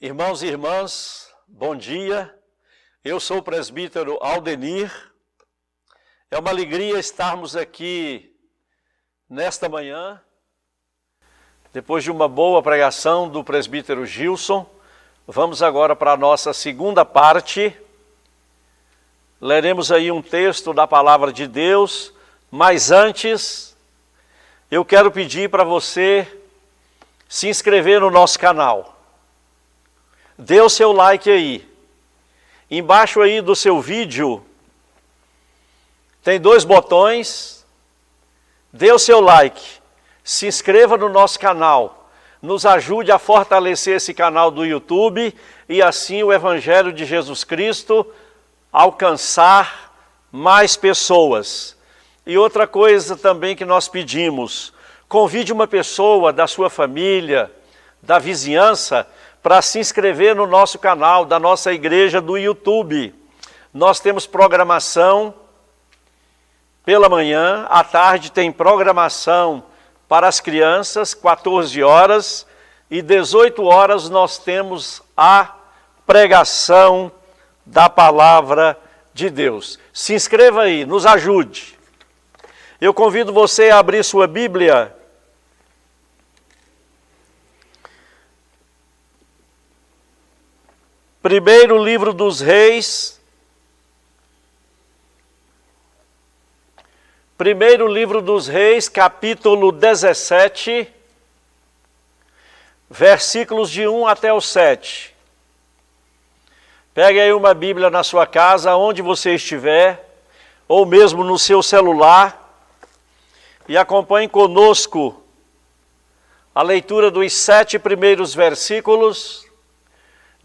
Irmãos e irmãs, bom dia. Eu sou o presbítero Aldenir. É uma alegria estarmos aqui nesta manhã, depois de uma boa pregação do presbítero Gilson. Vamos agora para a nossa segunda parte. Leremos aí um texto da palavra de Deus, mas antes eu quero pedir para você se inscrever no nosso canal. Dê o seu like aí. Embaixo aí do seu vídeo tem dois botões. Dê o seu like. Se inscreva no nosso canal. Nos ajude a fortalecer esse canal do YouTube e assim o Evangelho de Jesus Cristo alcançar mais pessoas. E outra coisa também que nós pedimos, convide uma pessoa da sua família, da vizinhança, para se inscrever no nosso canal, da nossa igreja do YouTube. Nós temos programação pela manhã, à tarde tem programação para as crianças, 14 horas, e 18 horas nós temos a pregação da palavra de Deus. Se inscreva aí, nos ajude. Eu convido você a abrir sua Bíblia. Primeiro livro dos Reis. Primeiro livro dos Reis, capítulo 17, versículos de 1 até o 7. Pegue aí uma Bíblia na sua casa, onde você estiver, ou mesmo no seu celular, e acompanhe conosco a leitura dos 7 primeiros versículos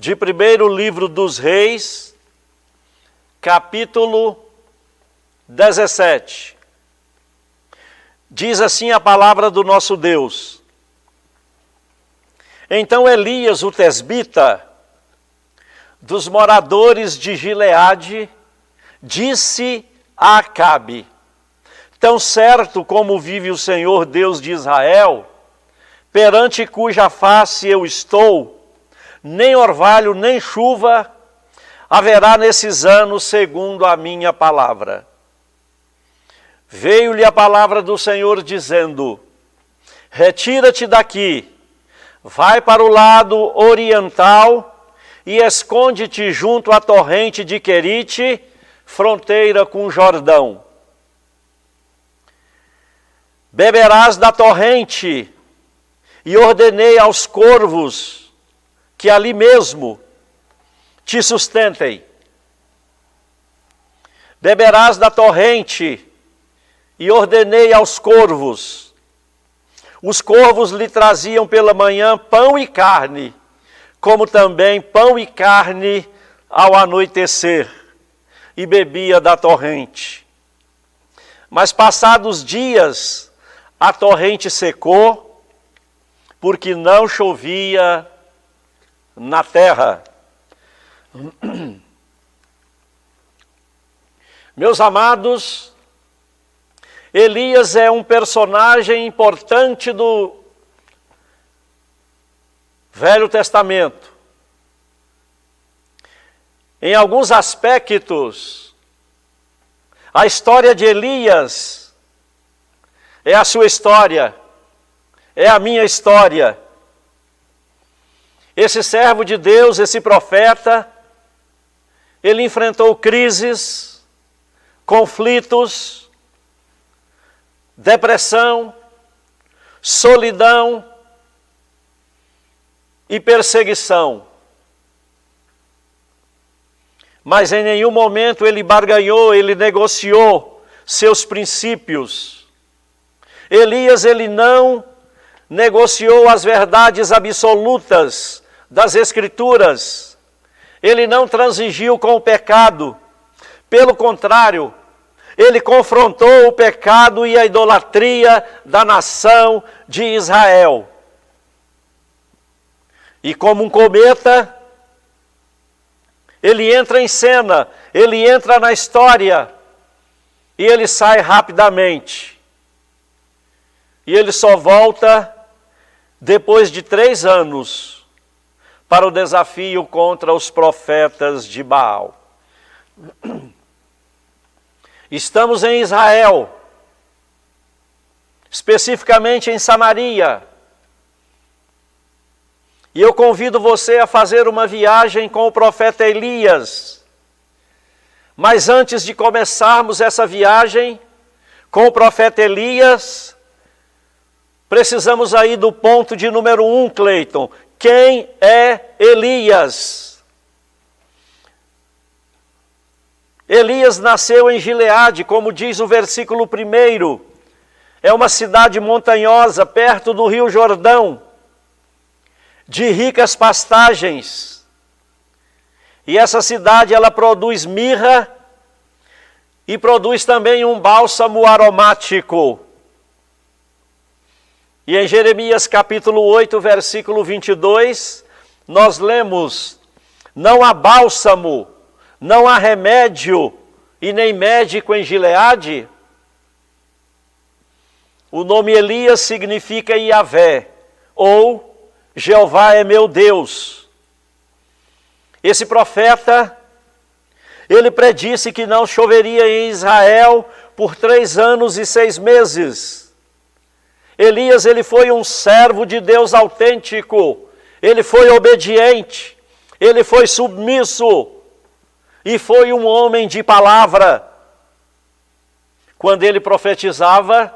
de primeiro livro dos Reis, capítulo 17. Diz assim a palavra do nosso Deus. Então Elias, o tesbita, dos moradores de Gileade, disse a Acabe: tão certo como vive o Senhor Deus de Israel, perante cuja face eu estou, nem orvalho, nem chuva haverá nesses anos, segundo a minha palavra. Veio-lhe a palavra do Senhor dizendo: retira-te daqui, vai para o lado oriental e esconde-te junto à torrente de Querite, fronteira com Jordão. Beberás da torrente, e ordenei aos corvos que ali mesmo te sustentem. Beberás da torrente, e ordenei aos corvos. Os corvos lhe traziam pela manhã pão e carne, como também pão e carne ao anoitecer, e bebia da torrente. Mas passados dias, a torrente secou, porque não chovia na terra. Meus amados, Elias é um personagem importante do Velho Testamento. Em alguns aspectos, a história de Elias é a sua história, é a minha história. Esse servo de Deus, esse profeta, ele enfrentou crises, conflitos, depressão, solidão e perseguição. Mas em nenhum momento ele barganhou, ele negociou seus princípios. Elias, ele não negociou as verdades absolutas das Escrituras. Ele não transigiu com o pecado. Pelo contrário, ele confrontou o pecado e a idolatria da nação de Israel. E como um cometa, ele entra em cena, ele entra na história e ele sai rapidamente. E ele só volta depois de 3 anos para o desafio contra os profetas de Baal. Estamos em Israel, especificamente em Samaria. E eu convido você a fazer uma viagem com o profeta Elias. Mas antes de começarmos essa viagem com o profeta Elias, precisamos aí do ponto de número 1, Cleiton. Quem é Elias? Elias nasceu em Gileade, como diz o versículo 1. É uma cidade montanhosa, perto do rio Jordão, de ricas pastagens. E essa cidade, ela produz mirra e produz também um bálsamo aromático. E em Jeremias capítulo 8, versículo 22, nós lemos: não há bálsamo, não há remédio e nem médico em Gileade. O nome Elias significa Iavé, ou Jeová é meu Deus. Esse profeta, ele predisse que não choveria em Israel por 3 anos e 6 meses. Elias, ele foi um servo de Deus autêntico, ele foi obediente, ele foi submisso e foi um homem de palavra. Quando ele profetizava,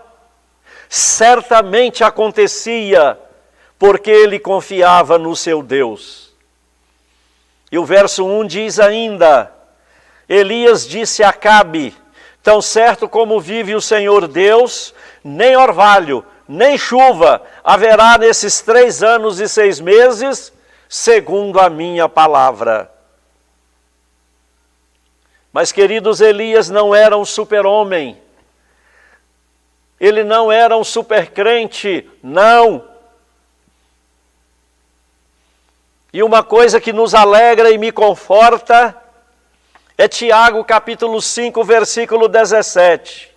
certamente acontecia, porque ele confiava no seu Deus. E o verso 1 diz ainda: Elias disse a Acabe: tão certo como vive o Senhor Deus, nem orvalho, nem chuva haverá nesses 3 anos e 6 meses, segundo a minha palavra. Mas, queridos, Elias não era um super-homem. Ele não era um super-crente, não. E uma coisa que nos alegra e me conforta é Tiago capítulo 5, versículo 17.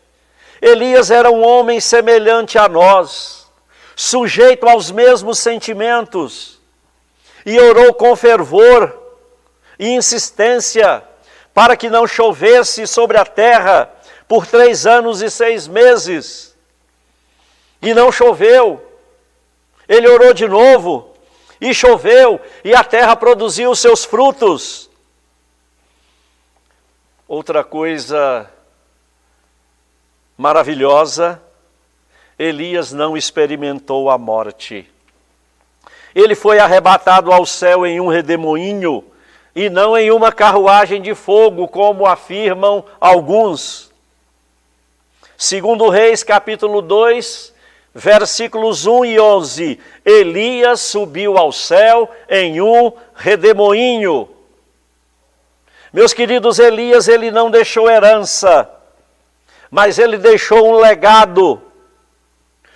Elias era um homem semelhante a nós, sujeito aos mesmos sentimentos, e orou com fervor e insistência para que não chovesse sobre a terra por 3 anos e 6 meses. E não choveu. Ele orou de novo, e choveu, e a terra produziu os seus frutos. Outra coisa maravilhosa, Elias não experimentou a morte. Ele foi arrebatado ao céu em um redemoinho e não em uma carruagem de fogo, como afirmam alguns. Segundo Reis, capítulo 2, versículos 1 e 11, Elias subiu ao céu em um redemoinho. Meus queridos, Elias, ele não deixou herança, mas ele deixou um legado.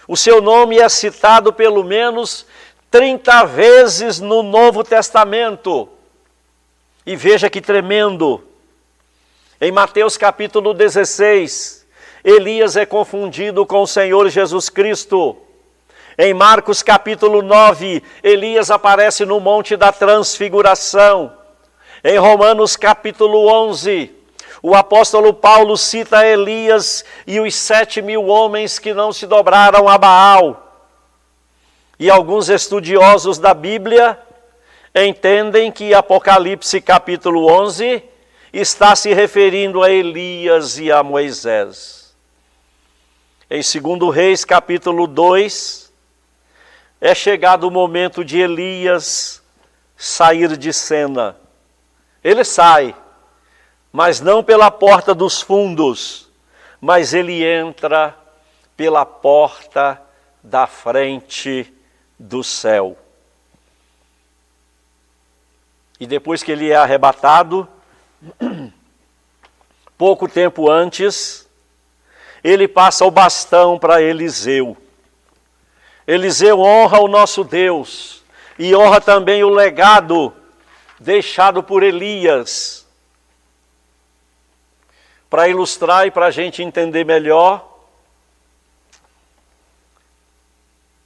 O seu nome é citado pelo menos 30 vezes no Novo Testamento. E veja que tremendo. Em Mateus capítulo 16, Elias é confundido com o Senhor Jesus Cristo. Em Marcos capítulo 9, Elias aparece no Monte da Transfiguração. Em Romanos capítulo 11, o apóstolo Paulo cita Elias e os 7.000 homens que não se dobraram a Baal. E alguns estudiosos da Bíblia entendem que Apocalipse capítulo 11 está se referindo a Elias e a Moisés. Em 2 Reis capítulo 2, é chegado o momento de Elias sair de cena. Ele sai, mas não pela porta dos fundos, mas ele entra pela porta da frente do céu. E depois que ele é arrebatado, pouco tempo antes, ele passa o bastão para Eliseu. Eliseu honra o nosso Deus e honra também o legado deixado por Elias. Para ilustrar e para a gente entender melhor,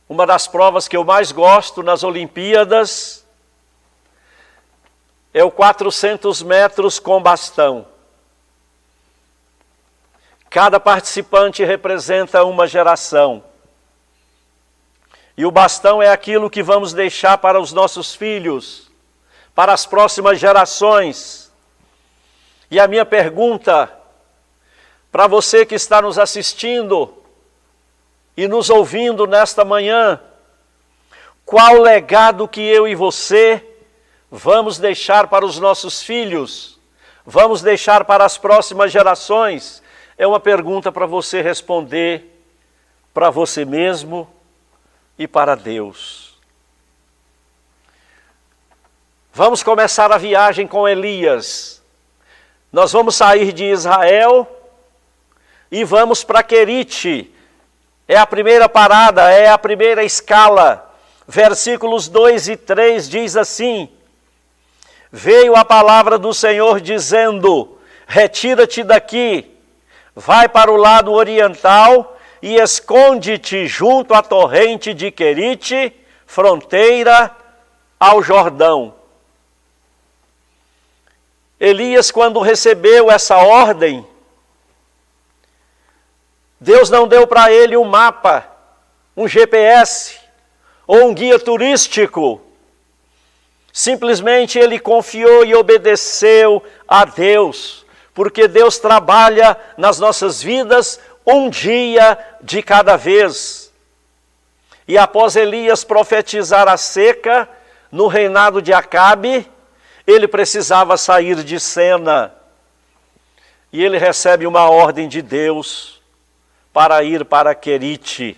uma das provas que eu mais gosto nas Olimpíadas é o 400 metros com bastão. Cada participante representa uma geração. E o bastão é aquilo que vamos deixar para os nossos filhos, para as próximas gerações. E a minha pergunta para você que está nos assistindo e nos ouvindo nesta manhã: qual legado que eu e você vamos deixar para os nossos filhos? Vamos deixar para as próximas gerações? É uma pergunta para você responder para você mesmo e para Deus. Vamos começar a viagem com Elias. Nós vamos sair de Israel e vamos para Querite. É a primeira parada, é a primeira escala. Versículos 2 e 3 diz assim: veio a palavra do Senhor dizendo: retira-te daqui, vai para o lado oriental e esconde-te junto à torrente de Querite, fronteira ao Jordão. Elias, quando recebeu essa ordem, Deus não deu para ele um mapa, um GPS ou um guia turístico. Simplesmente ele confiou e obedeceu a Deus, porque Deus trabalha nas nossas vidas um dia de cada vez. E após Elias profetizar a seca no reinado de Acabe, ele precisava sair de cena. E ele recebe uma ordem de Deus para ir para Querite.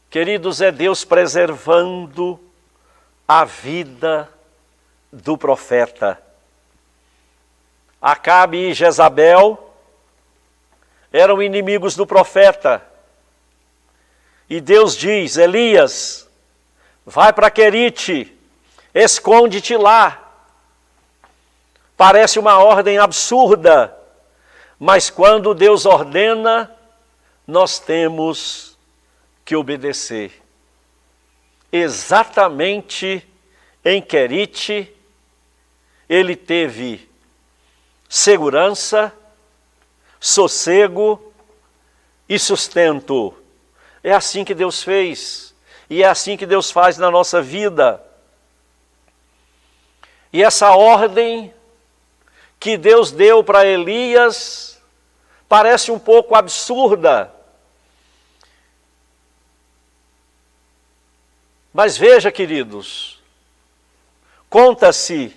Queridos, é Deus preservando a vida do profeta. Acabe e Jezabel eram inimigos do profeta. E Deus diz: Elias, vai para Querite, esconde-te lá. Parece uma ordem absurda, mas quando Deus ordena, nós temos que obedecer. Exatamente em Querite, ele teve segurança, sossego e sustento. É assim que Deus fez, e é assim que Deus faz na nossa vida. E essa ordem que Deus deu para Elias parece um pouco absurda. Mas veja, queridos, conta-se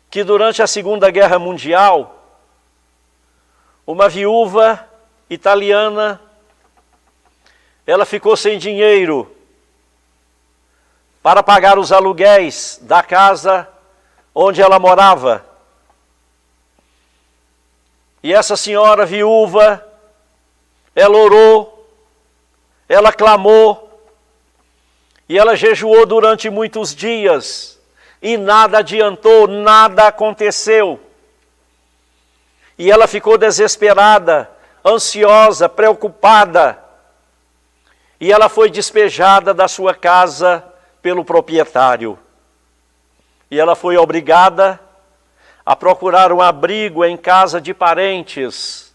que durante a Segunda Guerra Mundial, uma viúva italiana, ela ficou sem dinheiro para pagar os aluguéis da casa onde ela morava. E essa senhora viúva, ela orou, ela clamou, e ela jejuou durante muitos dias, e nada adiantou, nada aconteceu. E ela ficou desesperada, ansiosa, preocupada, e ela foi despejada da sua casa pelo proprietário. E ela foi obrigada a procurar um abrigo em casa de parentes,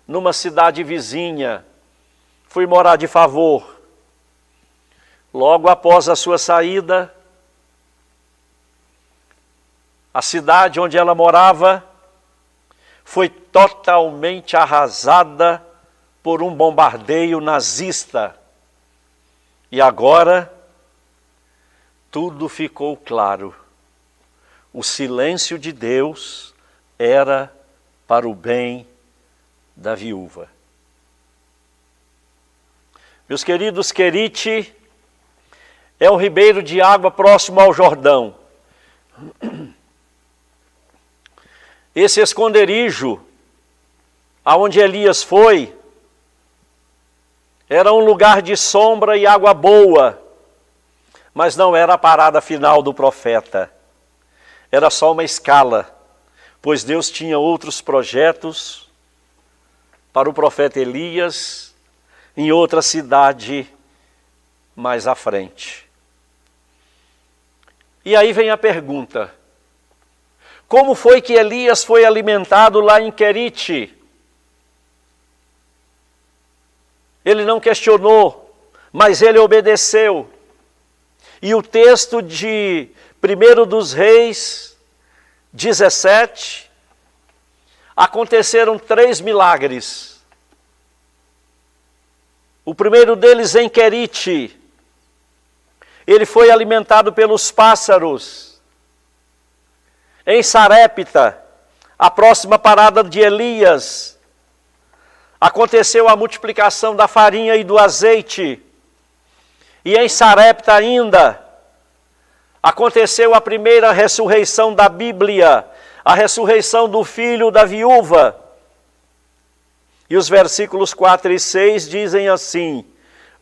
numa cidade vizinha. Fui morar de favor. Logo após a sua saída, a cidade onde ela morava foi totalmente arrasada por um bombardeio nazista. E agora, tudo ficou claro. O silêncio de Deus era para o bem da viúva. Meus queridos, Querite é um ribeiro de água próximo ao Jordão. Esse esconderijo, aonde Elias foi, era um lugar de sombra e água boa, mas não era a parada final do profeta. Era só uma escala, pois Deus tinha outros projetos para o profeta Elias em outra cidade mais à frente. E aí vem a pergunta: como foi que Elias foi alimentado lá em Querite? Ele não questionou, mas ele obedeceu. E o texto de 1 dos Reis 17, aconteceram 3 milagres. O primeiro deles em Querite, ele foi alimentado pelos pássaros. Em Sarepta, a próxima parada de Elias, aconteceu a multiplicação da farinha e do azeite. E em Sarepta ainda, aconteceu a primeira ressurreição da Bíblia, a ressurreição do filho da viúva. E os versículos 4 e 6 dizem assim: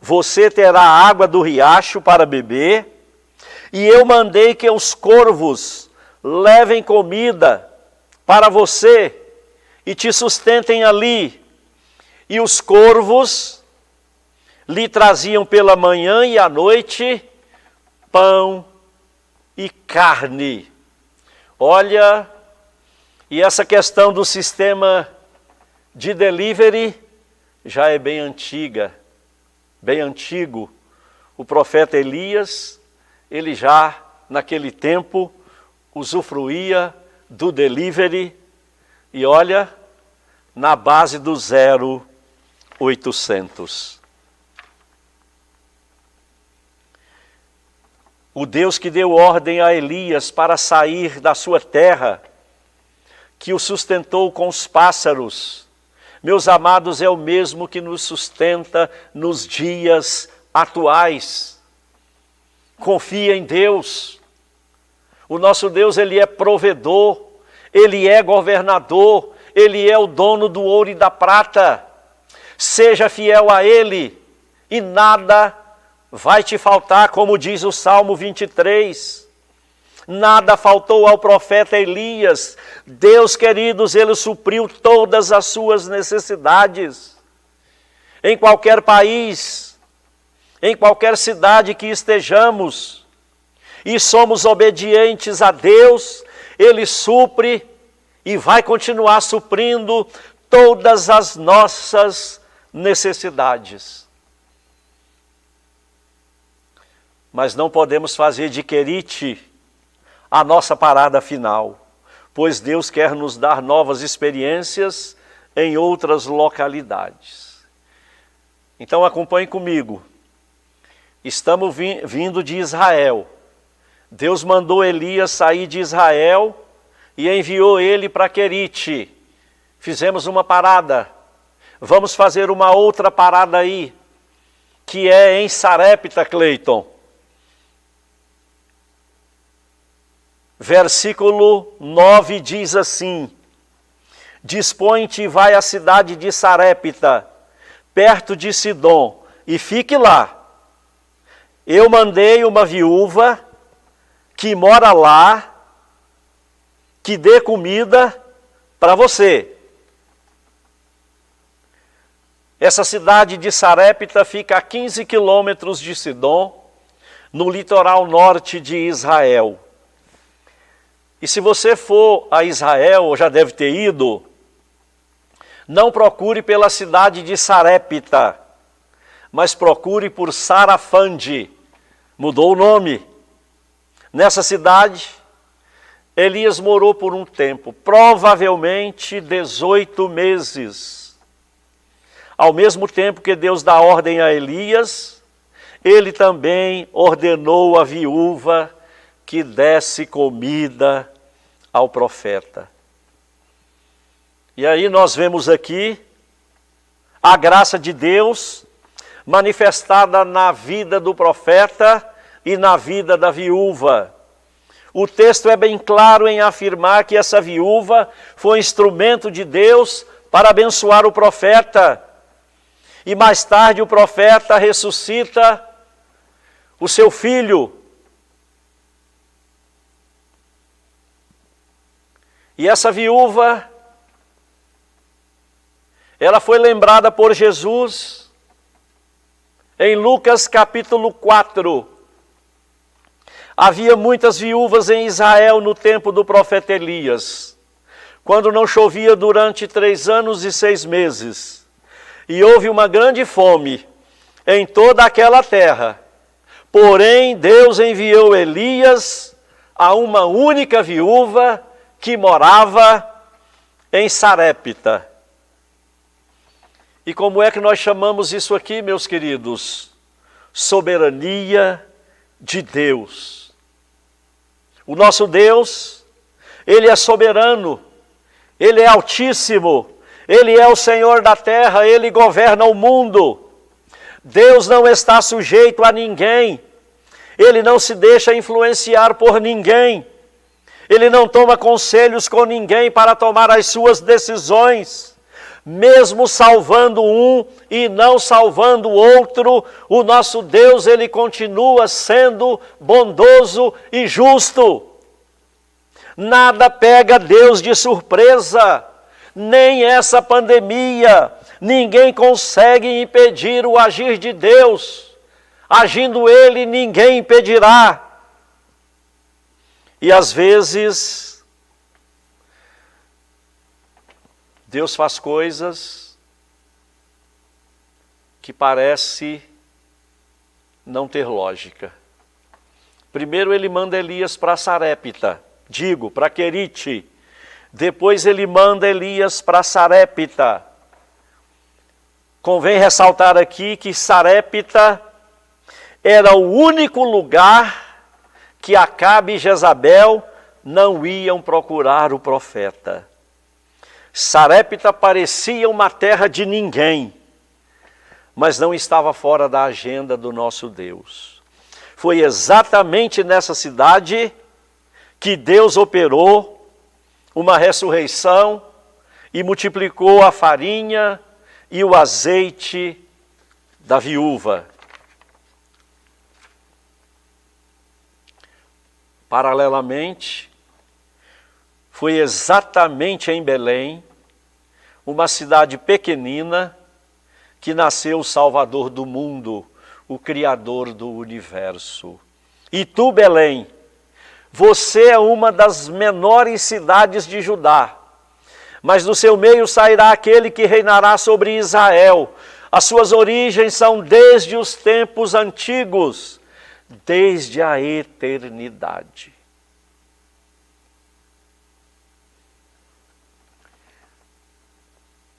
você terá água do riacho para beber, e eu mandei que os corvos levem comida para você e te sustentem ali. E os corvos lhe traziam pela manhã e à noite pão e carne. Olha, e essa questão do sistema de delivery já é bem antiga, bem antigo. O profeta Elias, ele já naquele tempo usufruía do delivery, e olha, na base do 0800. O Deus que deu ordem a Elias para sair da sua terra, que o sustentou com os pássaros, meus amados, é o mesmo que nos sustenta nos dias atuais. Confia em Deus. O nosso Deus, Ele é provedor, Ele é governador, Ele é o dono do ouro e da prata. Seja fiel a Ele e nada vai te faltar, como diz o Salmo 23. Nada faltou ao profeta Elias. Deus, queridos, Ele supriu todas as suas necessidades. Em qualquer país, em qualquer cidade que estejamos, e somos obedientes a Deus, Ele supre e vai continuar suprindo todas as nossas necessidades. Mas não podemos fazer de Querite a nossa parada final, pois Deus quer nos dar novas experiências em outras localidades. Então acompanhe comigo. Estamos vindo de Israel. Deus mandou Elias sair de Israel e enviou ele para Querite. Fizemos uma parada. Vamos fazer uma outra parada aí, que é em Sarepta, Cleiton. Versículo 9 diz assim: dispõe-te e vai à cidade de Sarepta, perto de Sidom, e fique lá. Eu mandei uma viúva que mora lá, que dê comida para você. Essa cidade de Sarepta fica a 15 quilômetros de Sidom, no litoral norte de Israel. E se você for a Israel, ou já deve ter ido, não procure pela cidade de Sarepta, mas procure por Sarafande. Mudou o nome. Nessa cidade, Elias morou por um tempo, provavelmente 18 meses. Ao mesmo tempo que Deus dá ordem a Elias, ele também ordenou a viúva que desse comida ao profeta. E aí nós vemos aqui a graça de Deus manifestada na vida do profeta e na vida da viúva. O texto é bem claro em afirmar que essa viúva foi instrumento de Deus para abençoar o profeta. E mais tarde o profeta ressuscita o seu filho. E essa viúva, ela foi lembrada por Jesus em Lucas capítulo 4. Havia muitas viúvas em Israel no tempo do profeta Elias, quando não chovia durante 3 anos e 6 meses, e houve uma grande fome em toda aquela terra. Porém, Deus enviou Elias a uma única viúva que morava em Sarepta. E como é que nós chamamos isso aqui, meus queridos? Soberania de Deus. O nosso Deus, Ele é soberano, Ele é altíssimo, Ele é o Senhor da terra, Ele governa o mundo. Deus não está sujeito a ninguém, Ele não se deixa influenciar por ninguém, Ele não toma conselhos com ninguém para tomar as suas decisões. Mesmo salvando um e não salvando o outro, o nosso Deus, Ele continua sendo bondoso e justo. Nada pega Deus de surpresa, nem essa pandemia. Ninguém consegue impedir o agir de Deus. Agindo Ele, ninguém impedirá. E às vezes Deus faz coisas que parece não ter lógica. Primeiro Ele manda Elias para Sarepta, para Querite. Depois Ele manda Elias para Sarepta. Convém ressaltar aqui que Sarepta era o único lugar que Acabe e Jezabel não iam procurar o profeta. Sarepta parecia uma terra de ninguém, mas não estava fora da agenda do nosso Deus. Foi exatamente nessa cidade que Deus operou uma ressurreição e multiplicou a farinha e o azeite da viúva. Paralelamente, foi exatamente em Belém, uma cidade pequenina, que nasceu o Salvador do mundo, o Criador do universo. E tu, Belém, você é uma das menores cidades de Judá, mas do seu meio sairá aquele que reinará sobre Israel. As suas origens são desde os tempos antigos, desde a eternidade.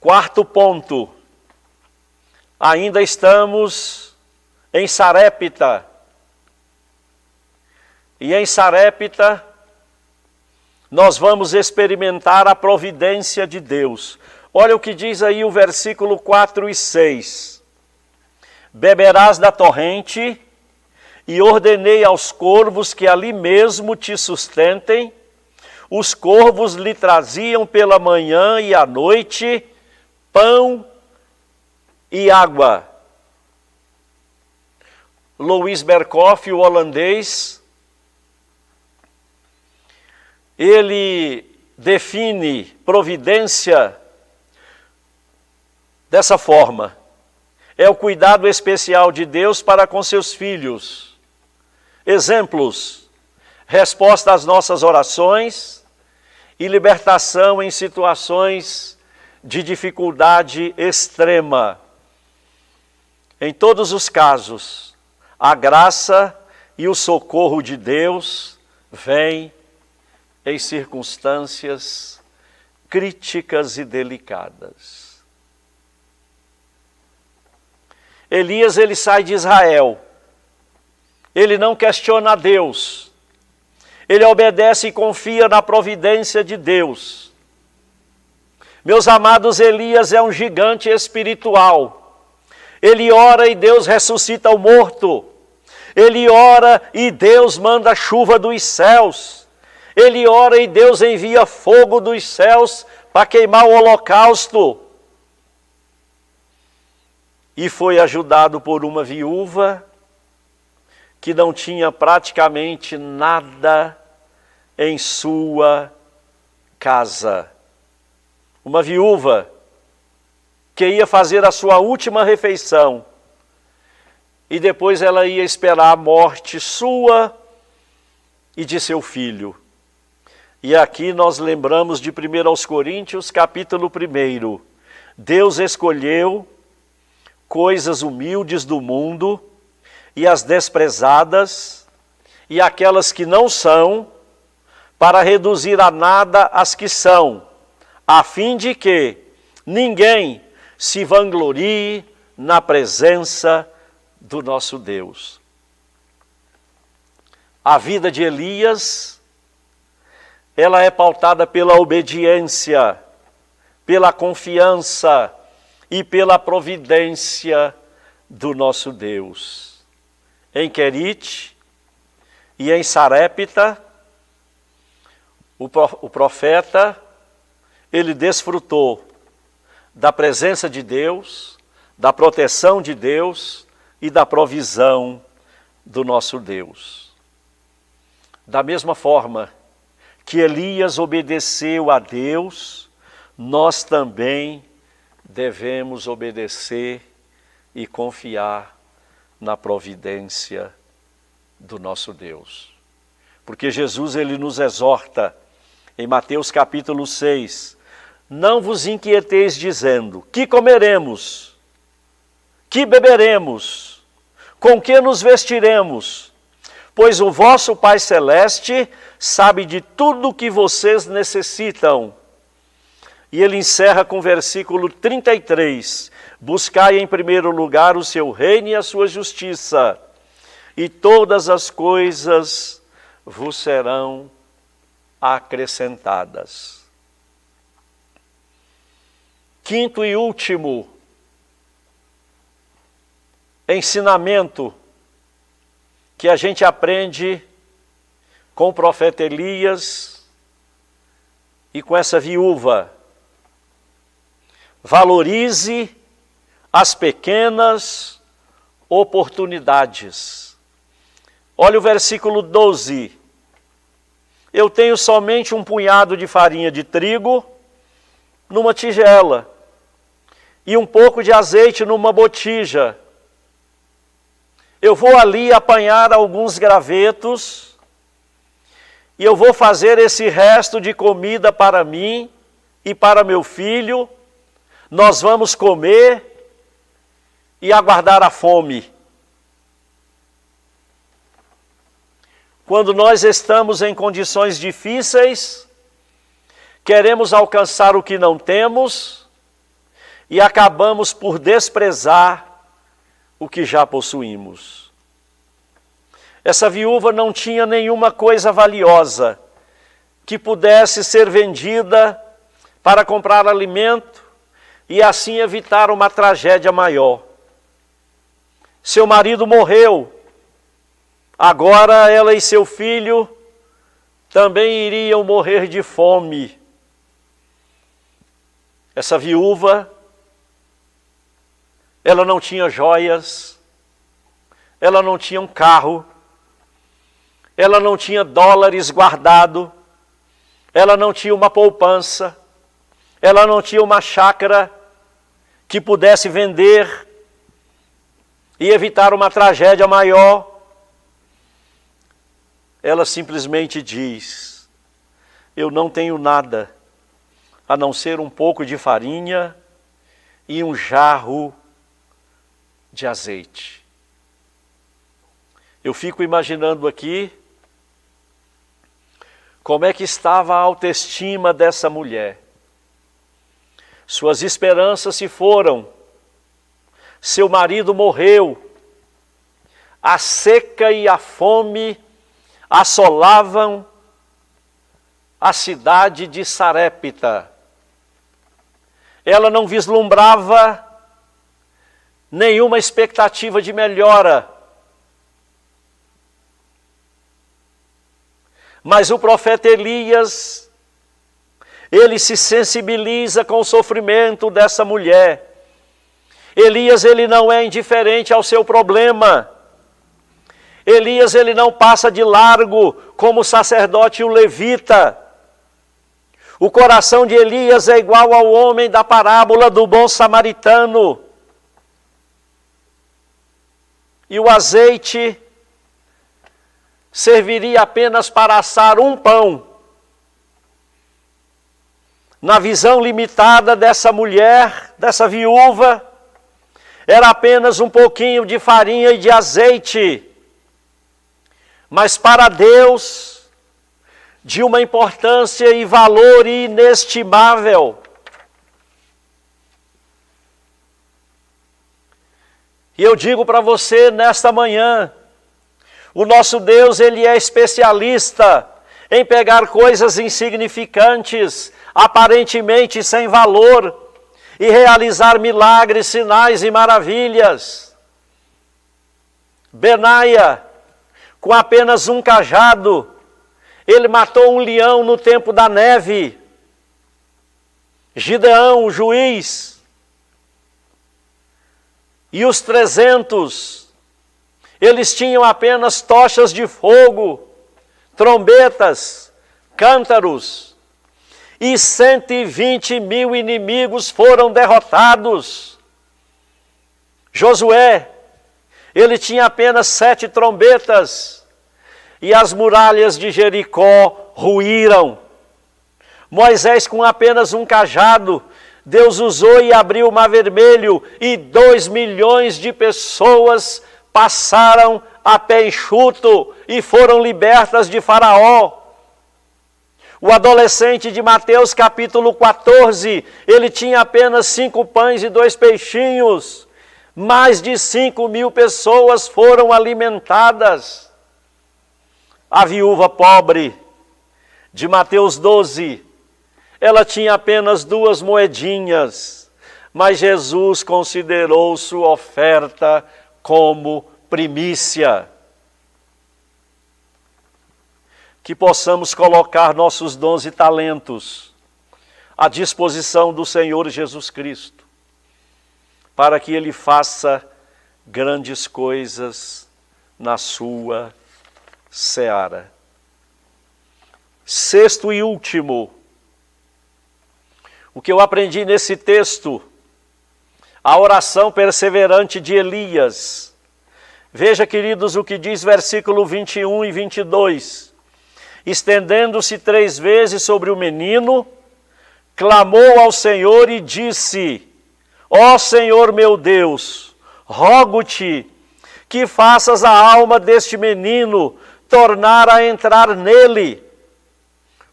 Quarto ponto, ainda estamos em Sarepta. E em Sarepta, nós vamos experimentar a providência de Deus. Olha o que diz aí o versículo 4 e 6. Beberás da torrente, e ordenei aos corvos que ali mesmo te sustentem. Os corvos lhe traziam pela manhã e à noite pão e água. Louis Berkhoff, o holandês, ele define providência dessa forma: é o cuidado especial de Deus para com seus filhos. Exemplos: resposta às nossas orações e libertação em situações de dificuldade extrema. Em todos os casos, a graça e o socorro de Deus vêm em circunstâncias críticas e delicadas. Elias, ele sai de Israel. Ele não questiona a Deus. Ele obedece e confia na providência de Deus. Meus amados, Elias é um gigante espiritual. Ele ora e Deus ressuscita o morto. Ele ora e Deus manda chuva dos céus. Ele ora e Deus envia fogo dos céus para queimar o holocausto. E foi ajudado por uma viúva que não tinha praticamente nada em sua casa. Uma viúva que ia fazer a sua última refeição e depois ela ia esperar a morte sua e de seu Filho. E aqui nós lembramos de 1 Coríntios, capítulo 1. Deus escolheu coisas humildes do mundo e as desprezadas e aquelas que não são, para reduzir a nada as que são, a fim de que ninguém se vanglorie na presença do nosso Deus. A vida de Elias, ela é pautada pela obediência, pela confiança e pela providência do nosso Deus. Em Querite e em Sarepta, o profeta, ele desfrutou da presença de Deus, da proteção de Deus e da provisão do nosso Deus. Da mesma forma que Elias obedeceu a Deus, nós também devemos obedecer e confiar na providência do nosso Deus. Porque Jesus, ele nos exorta em Mateus capítulo 6, não vos inquieteis dizendo, que comeremos, que beberemos, com que nos vestiremos, pois o vosso Pai Celeste sabe de tudo o que vocês necessitam. E ele encerra com o versículo 33, buscai em primeiro lugar o seu reino e a sua justiça, e todas as coisas vos serão acrescentadas. Quinto e último ensinamento que a gente aprende com o profeta Elias e com essa viúva. Valorize as pequenas oportunidades. Olha o versículo 12. Eu tenho somente um punhado de farinha de trigo numa tigela e um pouco de azeite numa botija. Eu vou ali apanhar alguns gravetos e eu vou fazer esse resto de comida para mim e para meu filho. Nós vamos comer e aguardar a fome. Quando nós estamos em condições difíceis, queremos alcançar o que não temos e acabamos por desprezar o que já possuímos. Essa viúva não tinha nenhuma coisa valiosa que pudesse ser vendida para comprar alimento e assim evitar uma tragédia maior. Seu marido morreu. Agora ela e seu filho também iriam morrer de fome. Essa viúva, ela não tinha joias, ela não tinha um carro, ela não tinha dólares guardado, ela não tinha uma poupança, ela não tinha uma chácara que pudesse vender e evitar uma tragédia maior. Ela simplesmente diz, eu não tenho nada, a não ser um pouco de farinha e um jarro de azeite. Eu fico imaginando aqui como é que estava a autoestima dessa mulher. Suas esperanças se foram, seu marido morreu, a seca e a fome assolavam a cidade de Sarepta. Ela não vislumbrava nenhuma expectativa de melhora. Mas o profeta Elias, ele se sensibiliza com o sofrimento dessa mulher. Elias, ele não é indiferente ao seu problema. Elias, ele não passa de largo como o sacerdote e o levita. O coração de Elias é igual ao homem da parábola do bom samaritano. E o azeite serviria apenas para assar um pão. Na visão limitada dessa mulher, dessa viúva, era apenas um pouquinho de farinha e de azeite. Mas para Deus, de uma importância e valor inestimável. E eu digo para você nesta manhã, o nosso Deus, Ele é especialista em pegar coisas insignificantes, aparentemente sem valor, e realizar milagres, sinais e maravilhas. Benaia, com apenas um cajado, ele matou um leão no tempo da neve. Gideão, o juiz, e os 300, eles tinham apenas tochas de fogo, trombetas, cântaros, e 120.000 inimigos foram derrotados. Josué, ele tinha apenas 7 trombetas, e as muralhas de Jericó ruíram. Moisés, com apenas um cajado, Deus usou e abriu o Mar Vermelho, e 2 milhões de pessoas passaram a pé enxuto e foram libertas de Faraó. O adolescente de Mateus capítulo 14, ele tinha apenas 5 pães e 2 peixinhos. Mais de 5.000 pessoas foram alimentadas. A viúva pobre de Mateus 12, ela tinha apenas 2 moedinhas, mas Jesus considerou sua oferta como primícia. Que possamos colocar nossos dons e talentos à disposição do Senhor Jesus Cristo, para que Ele faça grandes coisas na sua seara. Sexto e último, o que eu aprendi nesse texto, a oração perseverante de Elias. Veja, queridos, o que diz versículo 21 e 22. Estendendo-se 3 vezes sobre o menino, clamou ao Senhor e disse: ó Senhor meu Deus, rogo-te que faças a alma deste menino tornar a entrar nele.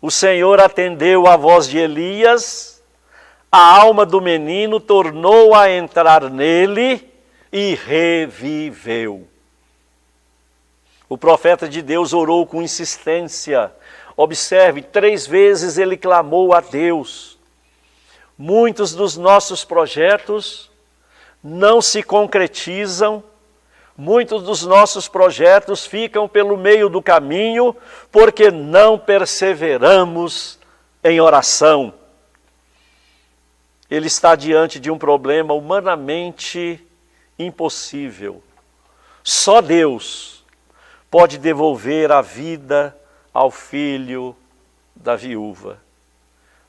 O Senhor atendeu à voz de Elias, a alma do menino tornou a entrar nele e reviveu. O profeta de Deus orou com insistência. Observe, 3 vezes ele clamou a Deus. Muitos dos nossos projetos não se concretizam, muitos dos nossos projetos ficam pelo meio do caminho, porque não perseveramos em oração. Ele está diante de um problema humanamente impossível. Só Deus pode devolver a vida ao filho da viúva.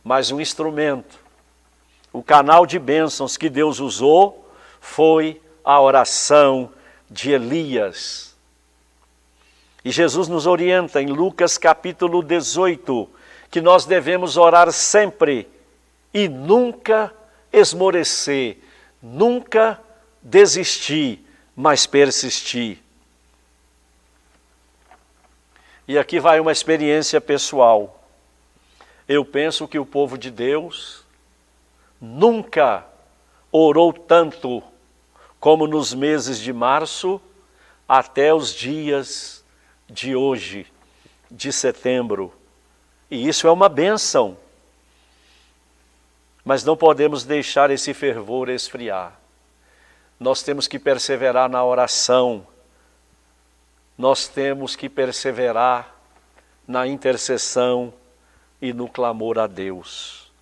Mas um instrumento, o canal de bênçãos que Deus usou foi a oração de Elias. E Jesus nos orienta em Lucas capítulo 18, que nós devemos orar sempre e nunca esmorecer, nunca desistir, mas persistir. E aqui vai uma experiência pessoal. Eu penso que o povo de Deus nunca orou tanto como nos meses de março até os dias de hoje, de setembro. E isso é uma bênção. Mas não podemos deixar esse fervor esfriar. Nós temos que perseverar na oração. Nós temos que perseverar na intercessão e no clamor a Deus.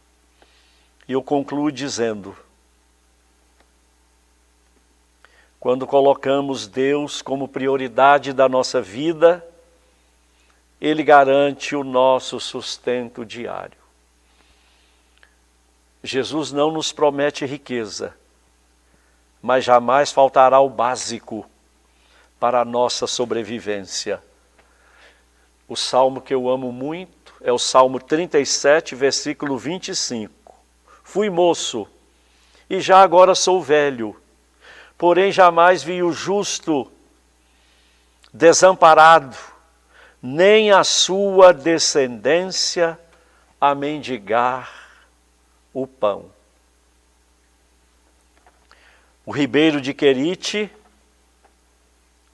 E eu concluo dizendo, quando colocamos Deus como prioridade da nossa vida, Ele garante o nosso sustento diário. Jesus não nos promete riqueza, mas jamais faltará o básico para a nossa sobrevivência. O salmo que eu amo muito é o Salmo 37, versículo 25. Fui moço, e já agora sou velho, porém jamais vi o justo desamparado, nem a sua descendência a mendigar o pão. O ribeiro de Querite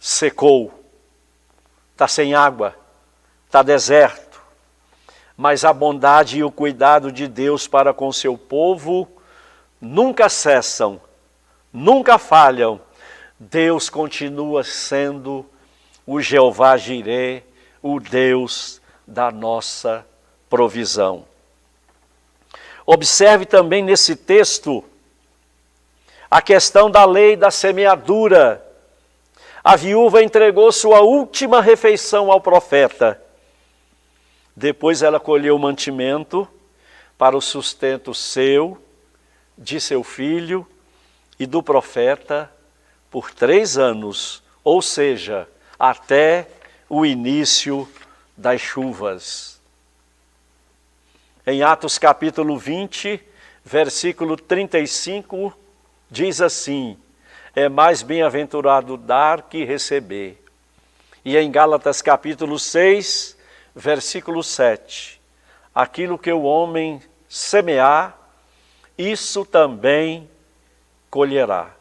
secou, está sem água, está deserto, mas a bondade e o cuidado de Deus para com seu povo nunca cessam, nunca falham. Deus continua sendo o Jeová Jirê, o Deus da nossa provisão. Observe também nesse texto a questão da lei da semeadura. A viúva entregou sua última refeição ao profeta. Depois ela colheu o mantimento para o sustento seu, de seu filho e do profeta por 3 anos, ou seja, até o início das chuvas. Em Atos capítulo 20, versículo 35, diz assim: é mais bem-aventurado dar que receber. E em Gálatas capítulo 6, versículo 7, aquilo que o homem semear, isso também colherá.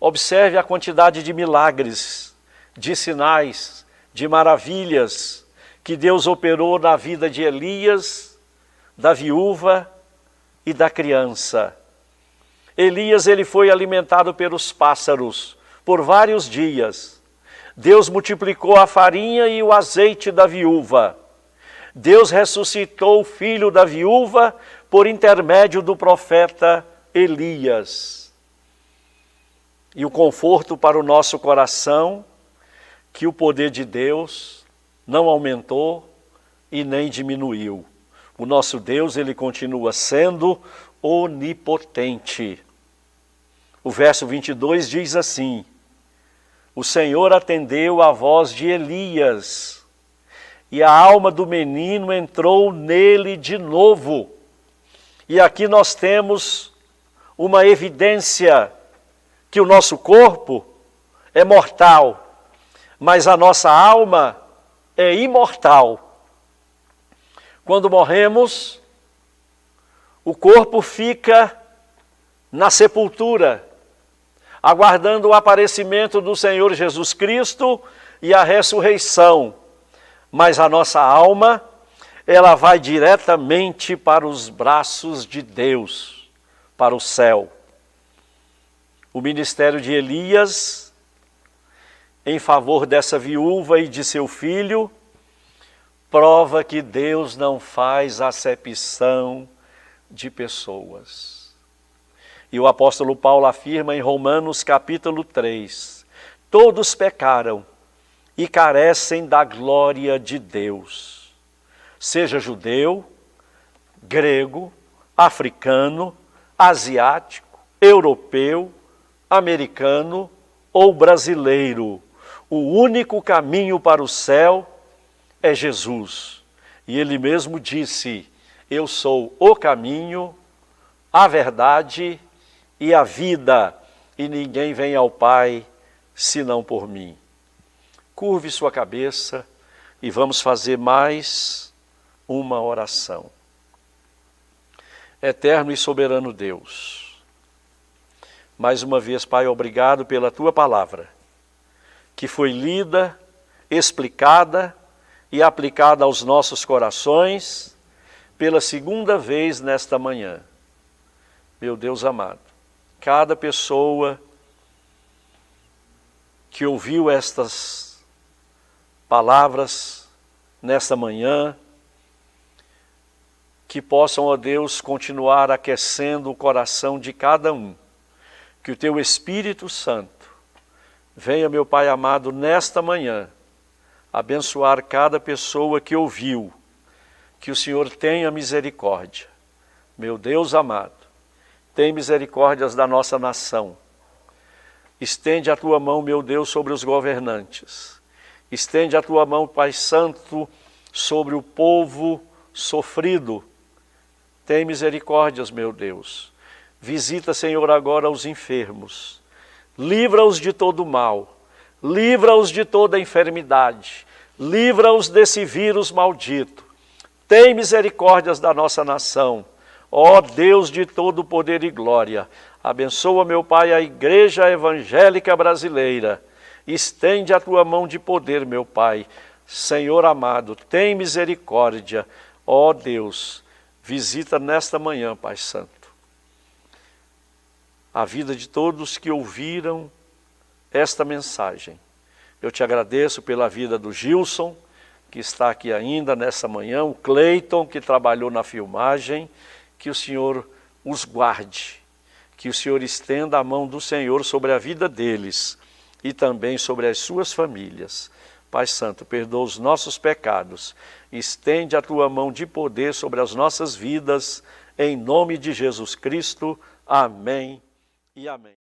Observe a quantidade de milagres, de sinais, de maravilhas que Deus operou na vida de Elias, da viúva e da criança. Elias, ele foi alimentado pelos pássaros por vários dias. Deus multiplicou a farinha e o azeite da viúva. Deus ressuscitou o filho da viúva por intermédio do profeta Elias. E o conforto para o nosso coração, que o poder de Deus não aumentou e nem diminuiu. O nosso Deus, ele continua sendo onipotente. O verso 22 diz assim: o Senhor atendeu à voz de Elias, e a alma do menino entrou nele de novo. E aqui nós temos uma evidência que o nosso corpo é mortal, mas a nossa alma é imortal. Quando morremos, o corpo fica na sepultura, aguardando o aparecimento do Senhor Jesus Cristo e a ressurreição. Mas a nossa alma, ela vai diretamente para os braços de Deus, para o céu. O ministério de Elias, em favor dessa viúva e de seu filho, prova que Deus não faz acepção de pessoas. E o apóstolo Paulo afirma em Romanos capítulo 3, todos pecaram e carecem da glória de Deus. Seja judeu, grego, africano, asiático, europeu, americano ou brasileiro, o único caminho para o céu é Jesus. E ele mesmo disse: eu sou o caminho, a verdade e a vida, e ninguém vem ao Pai senão por mim. Curve sua cabeça e vamos fazer mais uma oração. Eterno e soberano Deus, mais uma vez, Pai, obrigado pela Tua palavra, que foi lida, explicada e aplicada aos nossos corações pela segunda vez nesta manhã. Meu Deus amado, cada pessoa que ouviu estas palavras nesta manhã, que possam, ó Deus, continuar aquecendo o coração de cada um. Que o Teu Espírito Santo venha, meu Pai amado, nesta manhã, abençoar cada pessoa que ouviu. Que o Senhor tenha misericórdia. Meu Deus amado, tem misericórdias da nossa nação. Estende a Tua mão, meu Deus, sobre os governantes. Estende a tua mão, Pai Santo, sobre o povo sofrido. Tem misericórdias, meu Deus. Visita, Senhor, agora os enfermos. Livra-os de todo mal. Livra-os de toda enfermidade. Livra-os desse vírus maldito. Tem misericórdias da nossa nação. Ó Deus de todo poder e glória, abençoa, meu Pai, a Igreja Evangélica Brasileira. Estende a tua mão de poder, meu Pai. Senhor amado, tem misericórdia. Ó Deus, visita nesta manhã, Pai Santo, a vida de todos que ouviram esta mensagem. Eu te agradeço pela vida do Gilson, que está aqui ainda nessa manhã, o Cleiton, que trabalhou na filmagem. Que o Senhor os guarde, que o Senhor estenda a mão do Senhor sobre a vida deles e também sobre as suas famílias. Pai Santo, perdoa os nossos pecados, estende a tua mão de poder sobre as nossas vidas, em nome de Jesus Cristo. Amém e amém.